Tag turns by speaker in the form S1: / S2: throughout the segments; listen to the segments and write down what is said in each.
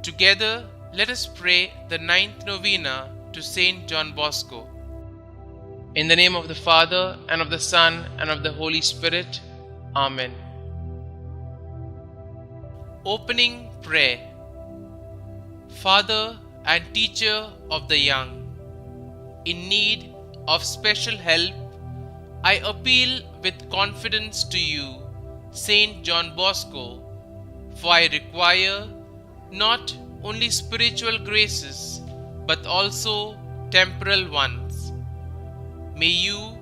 S1: Together, let us pray the ninth novena to St John Bosco. In the name of the Father, and of the Son, and of the Holy Spirit. Amen. Opening Prayer. Father and teacher of the young, in need of special help, I appeal with confidence to you, St John Bosco, for I require not only spiritual graces, but also temporal ones. May you,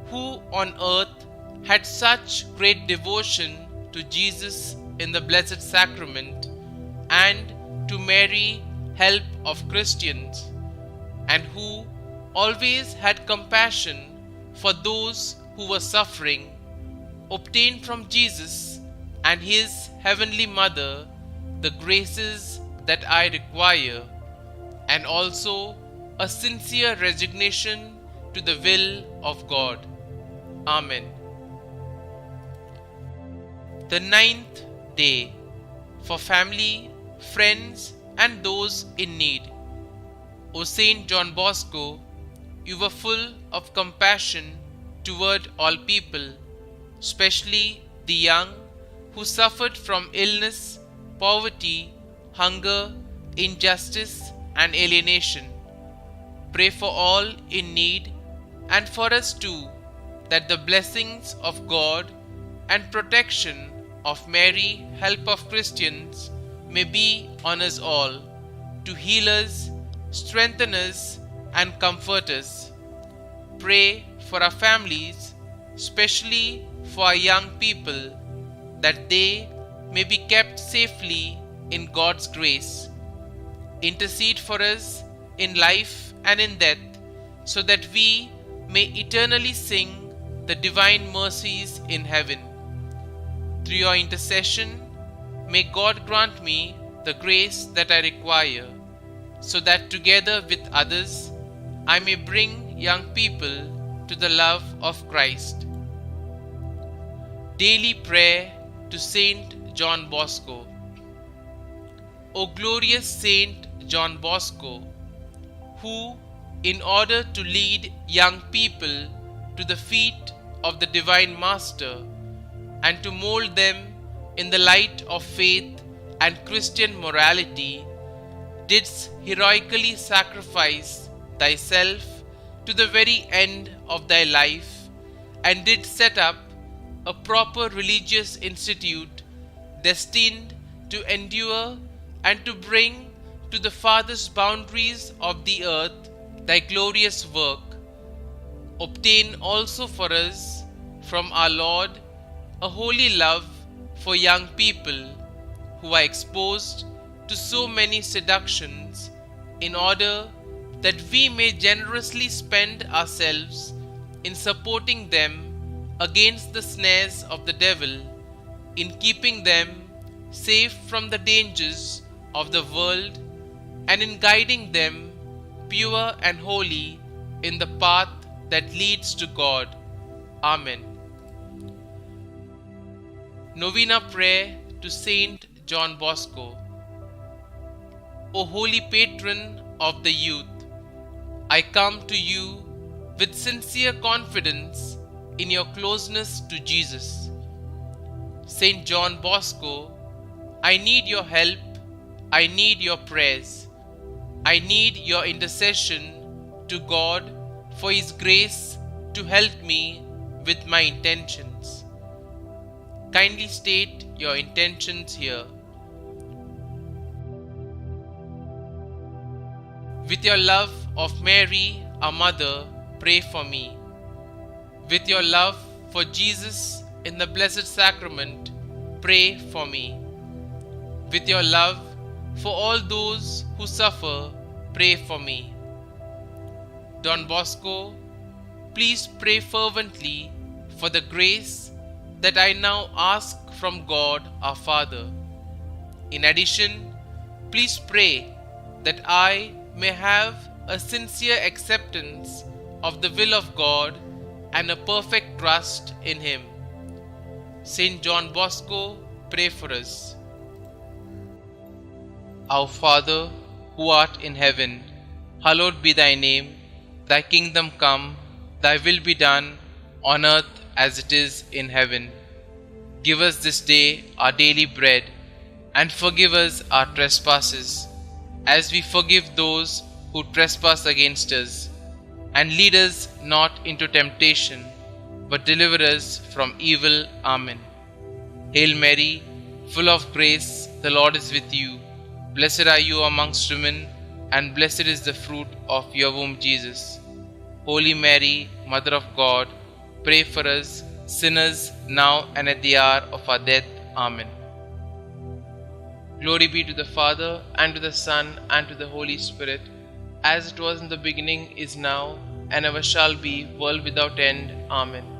S1: who on earth had such great devotion to Jesus in the Blessed Sacrament and to Mary, help of Christians, and who always had compassion for those who were suffering, obtain from Jesus and his heavenly Mother the graces that I require, and also a sincere resignation to the will of God. Amen. The ninth day, for family, friends, and those in need. O St John Bosco, you were full of compassion toward all people, especially the young who suffered from illness, poverty, hunger, injustice, and alienation. Pray for all in need and for us too, that the blessings of God and protection of Mary, help of Christians, may be on us all, to heal us, strengthen us, and comfort us. Pray for our families, especially for our young people, that they may be kept safely in God's grace. Intercede for us in life and in death, so that we may eternally sing the divine mercies in heaven. Through your intercession, may God grant me the grace that I require, so that together with others I may bring young people to the love of Christ. Daily Prayer to St John Bosco. O glorious St John Bosco, who, in order to lead young people to the feet of the Divine Master and to mold them in the light of faith and Christian morality, didst heroically sacrifice thyself to the very end of thy life, and did set up a proper religious institute destined to endure and to bring to the farthest boundaries of the earth thy glorious work. Obtain also for us from our Lord a holy love for young people who are exposed to so many seductions, in order that we may generously spend ourselves in supporting them against the snares of the devil, in keeping them safe from the dangers of the world, and in guiding them pure and holy in the path that leads to God. Amen. Novena Prayer to St John Bosco. O holy patron of the youth, I come to you with sincere confidence in your closeness to Jesus. St John Bosco, I need your help, I need your prayers, I need your intercession to God for His grace to help me with my intentions. Kindly state your intentions here. With your love of Mary, our Mother, pray for me. With your love for Jesus in the Blessed Sacrament, pray for me. With your love for all those who suffer, pray for me. Don Bosco, please pray fervently for the grace that I now ask from God our Father. In addition, please pray that I may have a sincere acceptance of the will of God and a perfect trust in Him. St. John Bosco, pray for us. Our Father, who art in heaven, hallowed be thy name. Thy kingdom come, thy will be done, on earth as it is in heaven. Give us this day our daily bread, and forgive us our trespasses, as we forgive those who trespass against us. And lead us not into temptation, but deliver us from evil. Amen. Hail Mary, full of grace, the Lord is with you. Blessed are you amongst women, and blessed is the fruit of your womb, Jesus. Holy Mary, Mother of God, pray for us sinners, now and at the hour of our death. Amen. Glory be to the Father, and to the Son, and to the Holy Spirit, as it was in the beginning, is now, and ever shall be, world without end. Amen.